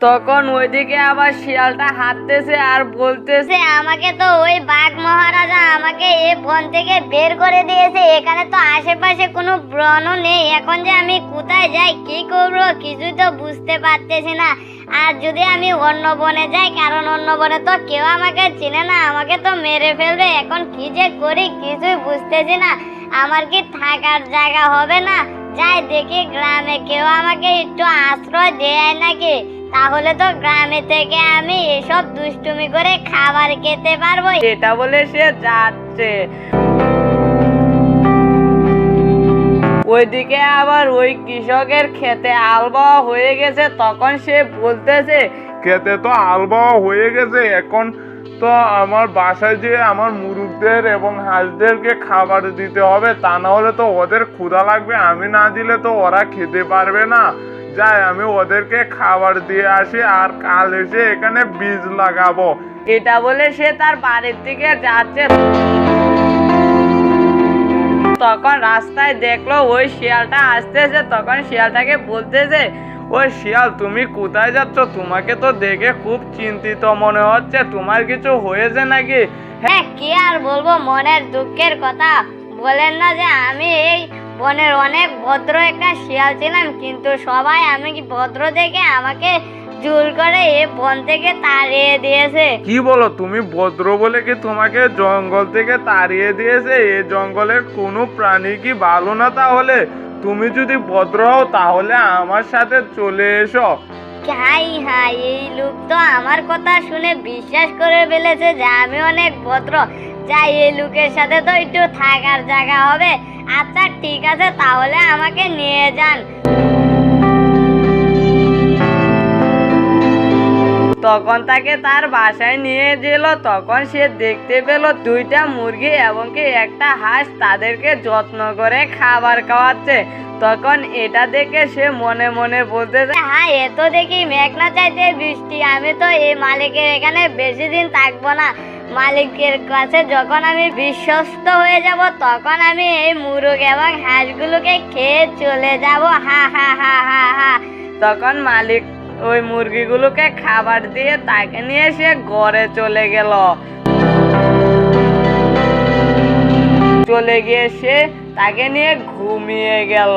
তখন ওইদিকে আবার শিয়ালটা হাঁটতেছে আর বলতেছে, আমাকে তো ওই বাঘ মহারাজা আমাকে এই বন থেকে বের করে দিয়েছে। এখানে তো আশেপাশে কোনো বনও নেই। এখন যে আমি কোথায় যাই, কি করবো কিছুই তো বুঝতে পারতেছি না। আর যদি আমি অন্য বনে যাই, কারণ অন্য বনে তো কেউ আমাকে চিনে না, আমাকে তো মেরে ফেলবে। এখন কি যে করি কিছুই বুঝতেছি না। আমার কি থাকার জায়গা হবে না? যাই দেখি গ্রামে কেউ আমাকে একটু আশ্রয় দেয় নাকি, তাহলে তো গ্রামে থেকে আমি এসব দুষ্টুমি করে খাবার খেতে পারবো। এটা বলে সে যাচ্ছে। ওইদিকে আবার ওই কৃষকের ক্ষেতে আলবা হয়ে গেছে। তখন সে বলতেছে, খেতে তো আলবা হয়ে গেছে, এখন তো আমার বাসায় যে আমার মুরগদের এবং হাঁসদেরকে খাবার দিতে হবে, তা না হলে তো ওদের ক্ষুধা লাগবে। আমি না দিলে তো ওরা খেতে পারবে না। যাই আমি ওদেরকে খাবার দিয়ে আসি, আর কাল এসে এখানে বীজ লাগাবো। এটা বলে সে তার বাড়ির দিকে যাচ্ছে। তখন রাস্তায় দেখলো ওই শিয়ালটা আসতেছে। তখন শিয়ালটাকে বলতেছে, ওই শিয়াল তুমি কোথায় যাচ্ছ? তোমাকে তো দেখে খুব চিন্তিত মনে হচ্ছে, তোমার কিছু হয়েছে নাকি? হ্যাঁ, কি আর বলবো, মনের দুঃখের কথা। বলেন না যে আমি এই বনের অনেক ভদ্র একটা শিয়াল ছিলাম, কিন্তু সবাই আমি কি ভদ্র দেখে আমাকে জোর করে এই বন থেকে তাড়িয়ে দিয়েছে। কি বলো, তুমি ভদ্র বলে কি তোমাকে জঙ্গল থেকে তাড়িয়ে দিয়েছে? এই জঙ্গলের কোনো প্রাণী কি ভালো না? তাহলে তুমি যদি ভদ্র হও তাহলে আমার সাথে চলে এসো। হাই হাই, এই লোক তো আমার কথা শুনে বিশ্বাস করে ফেলেছে যে আমি অনেক ভদ্র। যাই, এই লোকের সাথে তো একটু থাকার জায়গা হবে। আচ্ছা ঠিক আছে, তাহলে আমাকে নিয়ে যান। তখন তাকে তার বাসায় নিয়ে গেল। তখন সে দেখতে পেল দুইটা মুরগি এবং কি একটা হাঁস তাদেরকে যত্ন করে খাবার খাওয়াচ্ছে। তখন এটা দেখে সে মনে মনে বলতেছে, হ্যাঁ, এত দেখি মেঘনা চাইতে বৃষ্টি। আমি তো এই মালিকের এখানে বেশি দিন থাকবো না। মালিকের কাছে যখন আমি বিশ্বস্ত হয়ে যাব, তখন আমি এই মুরগ এবং হাঁসগুলোকে খেয়ে চলে যাব। হা হা হা হা হা। তখন মালিক ওই মুরগিগুলোকে খাবার দিয়ে তাকে নিয়ে সে ঘরে চলে গেল। চলে গিয়ে সে তাকে নিয়ে ঘুমিয়ে গেল।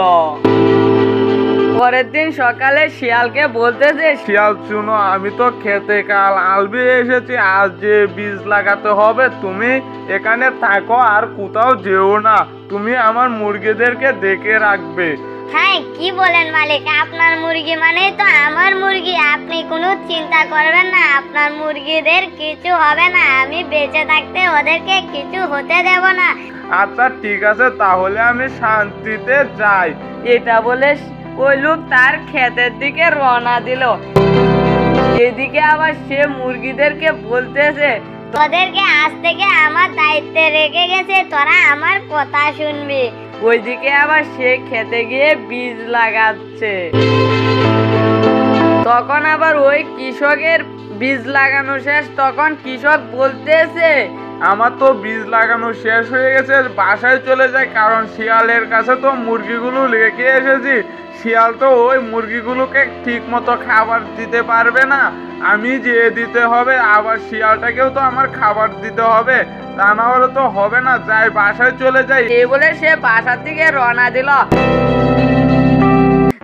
পরের দিন সকালে শিয়ালকে বলতেছে, শিয়াল শুনো, আমি তো খেতে কাল আলবি এসেছি, আজ যে বীজ লাগাতে হবে। তুমি এখানে থাকো আর কোথাও যেও না। তুমি আমার মুরগিদেরকে দেখে রাখবে। হ্যাঁ, কি বলেন মালিক, আপনার মুরগি মানে তো আমার মুরগি। আপনি কোনো চিন্তা করবেন না, আপনার মুরগিদের কিছু হবে না। আমি বেঁচে থাকতে ওদেরকে কিছু হতে দেব না। আচ্ছা ঠিক আছে, তাহলে আমি শান্তিতে যাই। এটা বলে ওই লোক তার ক্ষেতের দিকে রওনা দিল। এদিকে আবার সে মুরগিদেরকে বলতেছে, তোদেরকে আজ থেকে আমার দায়িত্বে রেখে গেছে, তোরা আমার কথা শুনবি। ওইদিকে আবার সে খেতে গিয়ে বীজ লাগাচ্ছে। তখন আবার ওই কৃষকের বীজ লাগানো শেষ। তখন কৃষক বলতেছে, আমার তো বীজ লাগানো শেষ হয়ে গেছে, বাসায় চলে যায়। কারণ শিয়ালের কাছে তো মুরগিগুলো রেখে এসেছি। শিয়াল তো ওই মুরগিগুলোকে ঠিক মতো খাবার দিতে পারবে না, আমি যেয়ে দিতে হবে। আবার শিয়ালটাকেও তো আমার খাবার দিতে হবে, তা না হলে তো হবে না। যাই, বাসায় চলে যাই। এই বলে সে বাসার দিকে রওনা দিল।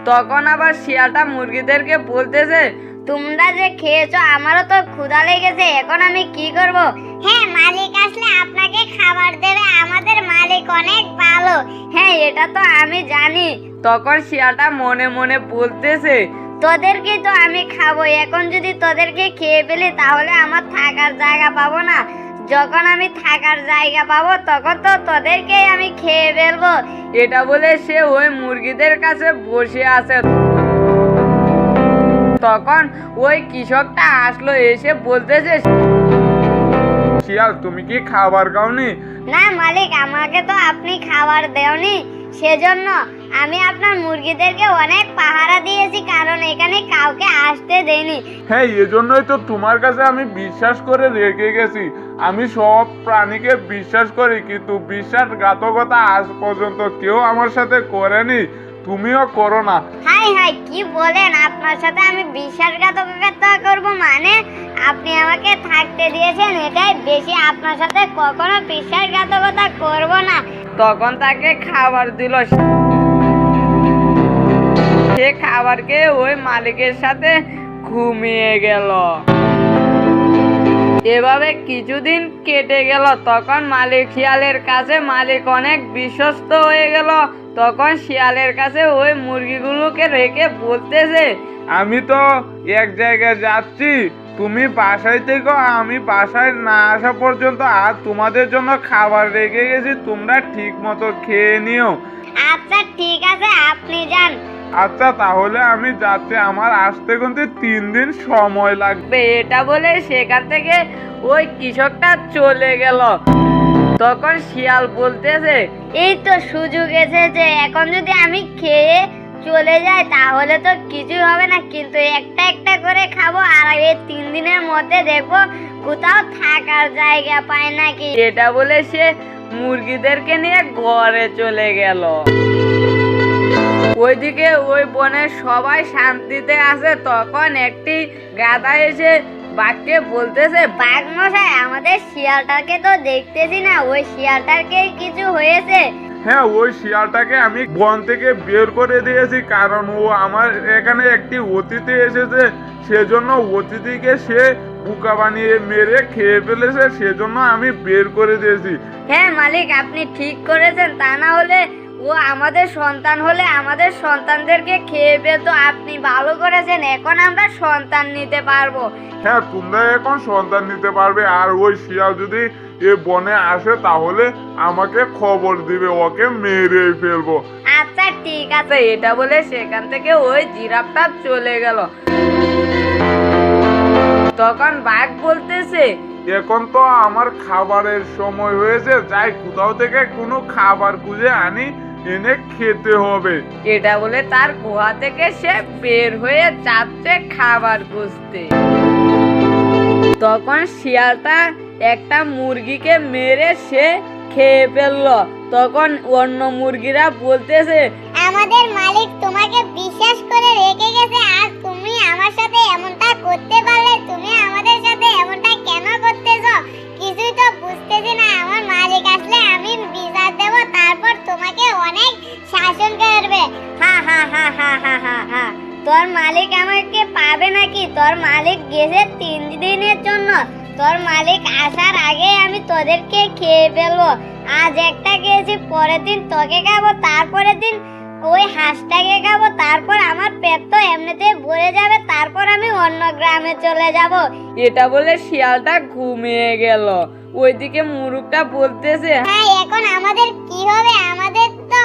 তখন আবার শিয়ালটা মুরগিদেরকে বলতেছে, তোমরা যে খেয়েছো, আমারও তো ক্ষুধা লেগেছে। এখন আমি কি করব? হ্যাঁ, মালিক আসলে আপনাকে খাবার দেবে। আমাদের মালিক অনেক ভালো। হ্যাঁ, এটা তো আমি জানি। তখন শিয়ালটা মনে মনে বলতেছে, তোদেরকে তো আমি খাবো। এখন যদি তোদেরকে খেয়ে ফেলি তাহলে আমার থাকার জায়গা পাবো না। যখন আমি থাকার জায়গা পাবো তখন তো তোদেরকেই আমি খেয়ে ফেলবো। এটা বলে সে ওই মুরগিদের কাছে বসে আছে। তখন ওই কৃষকটা আসলো, এসে বলতেছে, শিয়াল তুমি কি খাবার খাওনি? না মালিক, আমাকে তো আপনি খাবার দেওনি, সেজন্য আমি আপনার মুরগিদেরকে অনেক পাহারা দিয়েছি, কারণ এখানে কাউকে আসতে দেইনি। হ্যাঁ, এজন্যই তো তোমার কাছে আমি বিশ্বাস করে রেখে গেছি। আমি সব প্রাণীকে বিশ্বাস করি, কিন্তু বিশ্বাসঘাতকতা আজ পর্যন্ত কেউ আমার সাথে করেনি। তুমিও করো না। হাই হাই, কি বলেন? আপনার সাথে আমি বিশ্বাসঘাতকতা করব মানে? আপনি আমাকে থাকতে দিয়েছেন এটাই বেশি। আপনার সাথে কখনো বিশ্বাসঘাতকতা করব না। তখন তাকে খাবার দিল। সে খাবার খেয়ে ওই মালিকের সাথে ঘুমিয়ে গেল। এভাবে কিছুদিন কেটে গেল। তখন মালিক শিয়ালের কাছে মালিক অনেক বিশ্বস্ত হয়ে গেল। তখন শিয়ালের কাছে ওই মুরগিগুলোকে রেখে বলতেছে, আমি তো এক জায়গায় যাচ্ছি, তুমি বাসায় থেকো, আমি বাসায় না আসা পর্যন্ত আর তোমাদের জন্য খাবার রেখে গেছি, তোমরা ঠিক মতো খেয়ে নিও। আচ্ছা ঠিক আছে, আপনি যান। আচ্ছা তাহলে আমি যাচ্ছি, আমার আসতে কিন্তু 3 দিন সময় লাগবে। এটা বলে সেখান থেকে ওই কৃষকটা চলে গেল। তখন শিয়াল বলতেছে, এই তো সুযোগ এসেছে, এখন যদি আমি খেয়ে চলে যাই তাহলে তো কিছুই হবে না, কিন্তু একটা একটা করে খাবো আর এই 3 দিনের মধ্যে দেখবো কোথাও থাকার জায়গা পায় নাকি। এটা বলে সে মুরগিদেরকে নিয়ে ঘরে চলে গেল। ওইদিকে ওই বনের সবাই শান্তিতে আছে। তখন একটি গাধা এসে বাঘকে বলতেছে, বাঘ মশাই, আমাদের শিয়ালটাকে তো দেখতেছি না, ওই শিয়ালটার কি কিছু হয়েছে? হ্যাঁ, ওই শিয়ালটাকে আমি বন থেকে বের করে দিয়েছি, কারণ ও আমার এখানে একটি অতিথি এসেছে, সেজন্য অতিথিকে সে বোকা বানিয়ে মেরে খেয়ে ফেলেছে, সেজন্য আমি বের করে দিয়েছি। হ্যাঁ মালিক, আপনি ঠিক করেছেন, তা না হলে ও আমাদের সন্তান হলে আমাদের সন্তানদেরকে খেয়ে ফেলতো। আপনি ভালো করেছেন, এখন আমরা সন্তান নিতে পারবো। হ্যাঁ, তোমরা এখন সন্তান নিতে পারবে। আর ওই শিয়াল যদি এ বনে আসে তাহলে আমাকে খবর দিবে, ওকে মেরে ফেলবো। আচ্ছা ঠিক আছে। এটা বলে সেখান থেকে ওই জিরাফটা চলে গেল। তখন বাঘ বলতেছে, এখন তো আমার খাবারের সময় হয়েছে, যাই কোথাও থেকে কোনো খাবার খুঁজে আনি, এনে খেতে হবে। এটা বলে তার গুহা থেকে সে বের হয়ে যাচ্ছে খাবার খুঁজতে। তখন শিয়ালটা একটা মুরগিকে মেরে সে খেয়ে ফেললো। তখন অন্য মুরগিরা বলতেছে, আমাদের মালিক তোমাকে বিশ্বাস করে রেখে গেছে, আর তুমি আমার সাথে এমনটা করতে পারলে? তুমি আমাদের সাথে এমনটা কেন করতেছো? কিছুই তো বুঝতেছি না। আমার মালিক আসলে আমি বিচার দেব, তারপর তোমাকে অনেক শাসন করবে। হা হা হা হা হা হা হা। তোর মালিক আমাকে পাবে নাকি? তোর মালিক গেছে 3 দিনের জন্য। তোর মালিক আসার আগে আমি তোদেরকে খেয়ে ফেলবো। আজ একটা খেয়েছি, পরের দিন তোকে খাবো, তারপরের দিন ওই হাঁসটাকে খাবো, তারপর আমার পেট তো এমনিতেই ভরে যাবে, তারপর আমি অন্য গ্রামে চলে যাব। এটা বলে শিয়ালটা ঘুমিয়ে গেল। ওইদিকে মুরুগটা বলতেছে, হ্যাঁ, এখন আমাদের কি হবে? আমাদের তো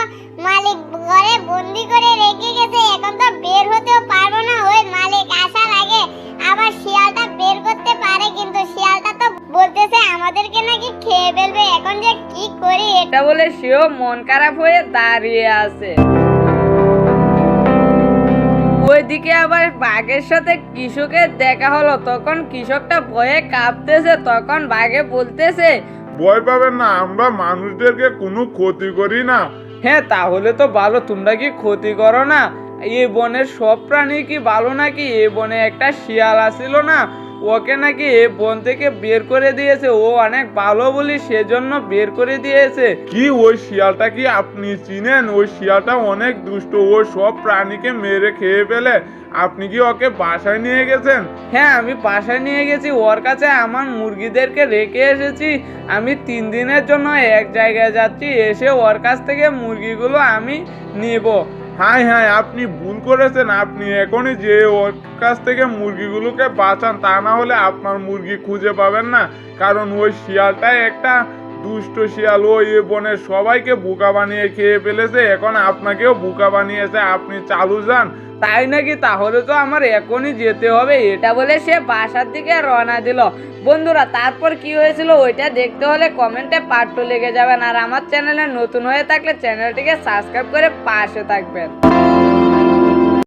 মালিক ঘরে বন্দি করে রেখে গেছে, এখন তো বের হতেও পারবো না। ওই মালিক আসার আগে আবার শিয়ালটা বের করতে পারে, কিন্তু শিয়ালটা তো বলতেছে আমাদেরকে নাকি খেয়ে ফেলবে। এখন যে কি করি? এটা বলে সেও মন খারাপ হয়ে দাঁড়িয়ে আছে। ওইদিকে আবার বাঘের সাথে কৃষকের দেখা হলো। তখন কৃষকটা ভয়ে কাঁপতেছে। তখন বাঘে বলতেছে, ভয় পাবেন না, আমরা মানুষদেরকে কোনো ক্ষতি করি না। হ্যাঁ তাহলে তো ভালো, তোমরা কি ক্ষতি করো না? এই বনের সব প্রাণী কি ভালো নাকি? এই বনে একটা শিয়াল আসিল না, ওকে নাকি এই বন থেকে বের করে দিয়েছে। ও অনেক ভালো বলি সেজন্য বের করে দিয়েছে। কি ওই শিয়ালটা কি আপনি চিনেন? ওই শিয়ালটা অনেক দুষ্ট, ও সব প্রাণীকে মেরে খেয়ে ফেলে। আপনি কি ওকে বাসায় নিয়ে গেছেন? হ্যাঁ আমি বাসায় নিয়ে গেছি, ওর কাছে আমার মুরগিদেরকে রেখে এসেছি। আমি 3 দিনের জন্য এক জায়গায় যাচ্ছি, এসে ওর কাছ থেকে মুরগিগুলো আমি নিব। হ্যাঁ হ্যাঁ, আপনি ভুল করেছেন। আপনি এখনই যে ওর কাছ থেকে মুরগিগুলোকে বাঁচান, তা না হলে আপনার মুরগি খুঁজে পাবেন না। কারণ ওই শিয়ালটা একটা দুষ্ট শিয়াল, ও এই বনের সবাইকে বোকা বানিয়ে খেয়ে ফেলেছে, এখন আপনাকেও বোকা বানিয়েছে। আপনি চালু যান। তাই নাকি? তাহলে তো আমার এখনই যেতে হবে। এটা বলে সে বাসার দিকে রওনা দিল। বন্ধুরা তারপর কি হয়েছিল ওইটা দেখতে হলে কমেন্টে পার্ট 2 লেগে যাবেন। আর আমার চ্যানেলে নতুন হয়ে থাকলে চ্যানেলটিকে সাবস্ক্রাইব করে পাশে থাকবেন।